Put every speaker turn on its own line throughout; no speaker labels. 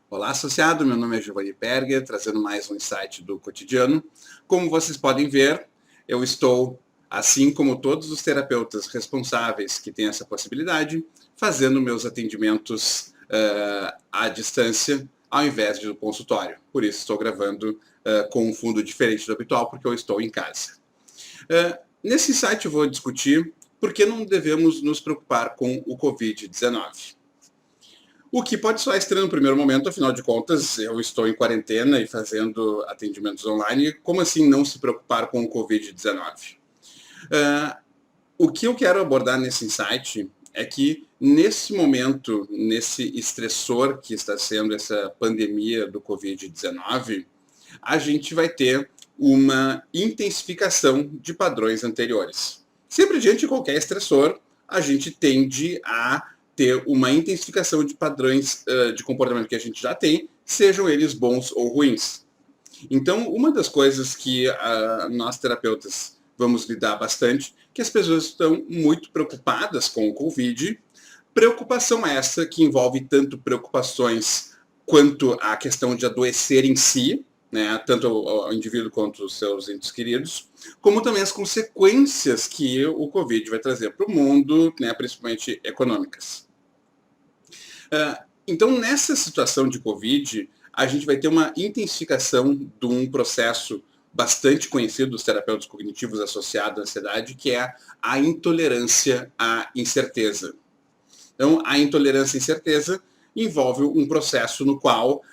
Olá, associado. Meu nome é Giovanni Perger, trazendo mais um insight do cotidiano. Como vocês podem ver, eu estou, assim como todos os terapeutas responsáveis que têm essa possibilidade, fazendo meus atendimentos à distância, ao invés de no consultório. Por isso, estou gravando com um fundo diferente do habitual, porque eu estou em casa. Nesse insight, eu vou discutir por que não devemos nos preocupar com o Covid-19. O que pode soar estranho no primeiro momento, afinal de contas, eu estou em quarentena e fazendo atendimentos online. Como assim não se preocupar com o Covid-19? O que eu quero abordar nesse insight é que, nesse momento, nesse estressor que está sendo essa pandemia do Covid-19, a gente vai ter uma intensificação de padrões anteriores. Sempre diante de qualquer estressor, a gente tende a ter uma intensificação de padrões de comportamento que a gente já tem, sejam eles bons ou ruins. Então, uma das coisas que nós terapeutas vamos lidar bastante, que as pessoas estão muito preocupadas com o Covid, preocupação essa que envolve tanto preocupações quanto a questão de adoecer em si, né, tanto o indivíduo quanto os seus entes queridos, como também as consequências que o Covid vai trazer para o mundo, né, principalmente econômicas. Então, nessa situação de Covid, a gente vai ter uma intensificação de um processo bastante conhecido dos terapeutas cognitivos associado à ansiedade, que é a intolerância à incerteza. Então, a intolerância à incerteza envolve um processo no qual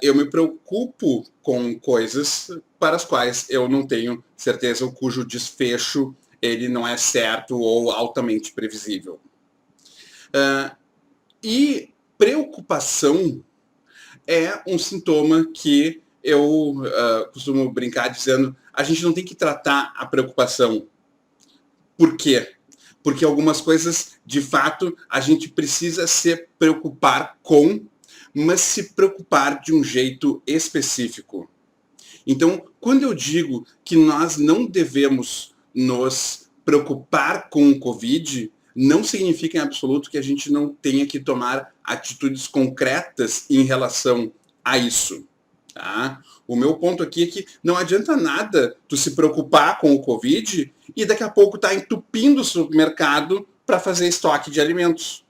eu me preocupo com coisas para as quais eu não tenho certeza, ou cujo desfecho ele não é certo ou altamente previsível. E preocupação é um sintoma que eu costumo brincar dizendo, a gente não tem que tratar a preocupação. Por quê? Porque algumas coisas, de fato, a gente precisa se preocupar com, mas se preocupar de um jeito específico. Então, quando eu digo que nós não devemos nos preocupar com o Covid, não significa em absoluto que a gente não tenha que tomar atitudes concretas em relação a isso. Tá? O meu ponto aqui é que não adianta nada tu se preocupar com o Covid e daqui a pouco tá entupindo o supermercado para fazer estoque de alimentos.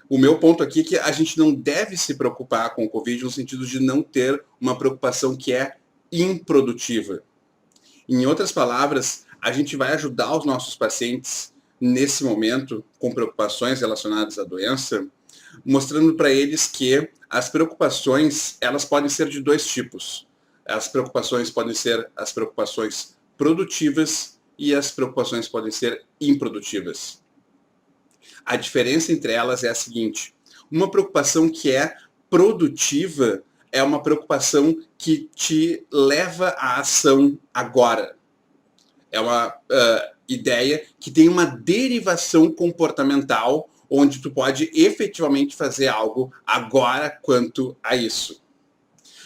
O meu ponto aqui é que a gente não deve se preocupar com o Covid no sentido de não ter uma preocupação que é improdutiva. Em outras palavras, a gente vai ajudar os nossos pacientes nesse momento com preocupações relacionadas à doença, mostrando para eles que as preocupações, elas podem ser de dois tipos. As preocupações podem ser as preocupações produtivas e as preocupações podem ser improdutivas. A diferença entre elas é a seguinte: uma preocupação que é produtiva é uma preocupação que te leva à ação agora. É uma ideia que tem uma derivação comportamental onde tu pode efetivamente fazer algo agora quanto a isso.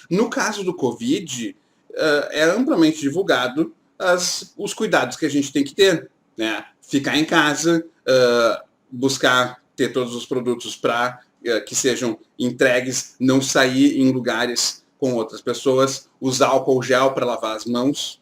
No caso do Covid, é amplamente divulgado os cuidados que a gente tem que ter, né? Ficar em casa, buscar ter todos os produtos para que sejam entregues, não sair em lugares com outras pessoas, usar álcool gel para lavar as mãos.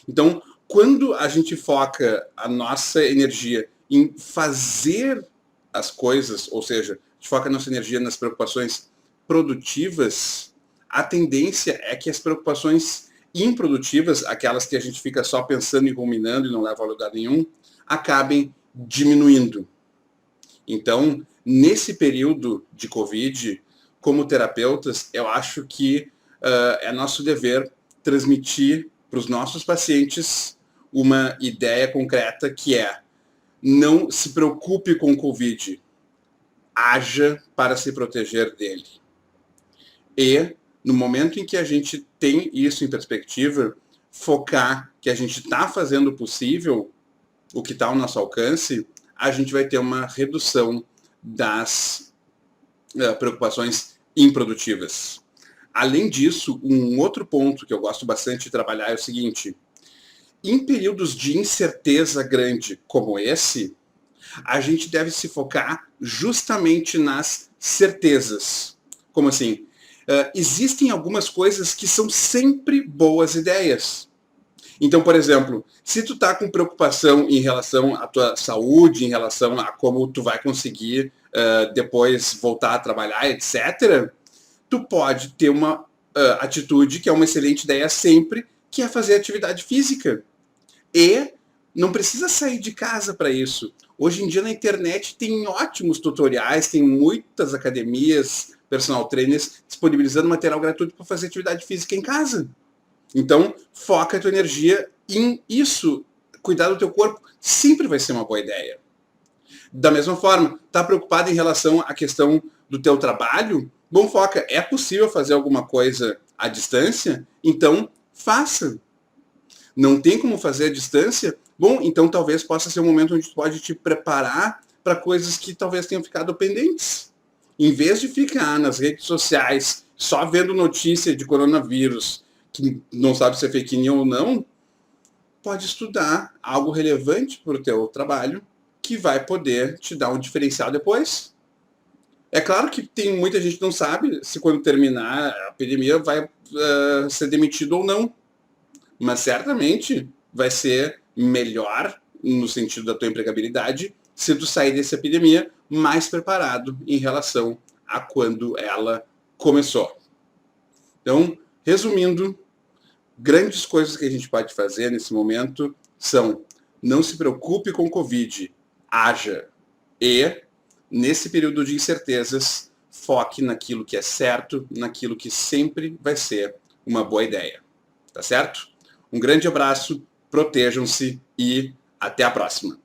Então, quando a gente foca a nossa energia em fazer as coisas, ou seja, a gente foca a nossa energia nas preocupações produtivas, a tendência é que as preocupações improdutivas, aquelas que a gente fica só pensando e ruminando e não leva a lugar nenhum, acabem diminuindo. Então, nesse período de Covid, como terapeutas, eu acho que é nosso dever transmitir para os nossos pacientes uma ideia concreta que é: não se preocupe com o Covid, haja para se proteger dele. E, no momento em que a gente tem isso em perspectiva, focar que a gente está fazendo o possível, o que está ao nosso alcance, a gente vai ter uma redução das preocupações improdutivas. Além disso, um outro ponto que eu gosto bastante de trabalhar é o seguinte: em períodos de incerteza grande como esse, a gente deve se focar justamente nas certezas. Como assim? existem algumas coisas que são sempre boas ideias. Então, por exemplo, se tu tá com preocupação em relação à tua saúde, em relação a como tu vai conseguir depois voltar a trabalhar, etc., tu pode ter uma atitude que é uma excelente ideia sempre, que é fazer atividade física. E não precisa sair de casa para isso. Hoje em dia na internet tem ótimos tutoriais, tem muitas academias, personal trainers disponibilizando material gratuito para fazer atividade física em casa. Então, foca a tua energia em isso. Cuidar do teu corpo sempre vai ser uma boa ideia. Da mesma forma, tá preocupado em relação à questão do teu trabalho? Bom, foca. É possível fazer alguma coisa à distância? Então, faça. Não tem como fazer à distância? Bom, então talvez possa ser um momento onde tu pode te preparar para coisas que talvez tenham ficado pendentes. Em vez de ficar nas redes sociais só vendo notícia de coronavírus, que não sabe se é fake news ou não, pode estudar algo relevante para o teu trabalho que vai poder te dar um diferencial depois. É claro que tem muita gente que não sabe se quando terminar a epidemia vai ser demitido ou não. Mas certamente vai ser melhor, no sentido da tua empregabilidade, se tu sair dessa epidemia mais preparado em relação a quando ela começou. Então, resumindo, grandes coisas que a gente pode fazer nesse momento são: não se preocupe com o Covid, haja. E, nesse período de incertezas, foque naquilo que é certo, naquilo que sempre vai ser uma boa ideia. Tá certo? Um grande abraço, protejam-se e até a próxima.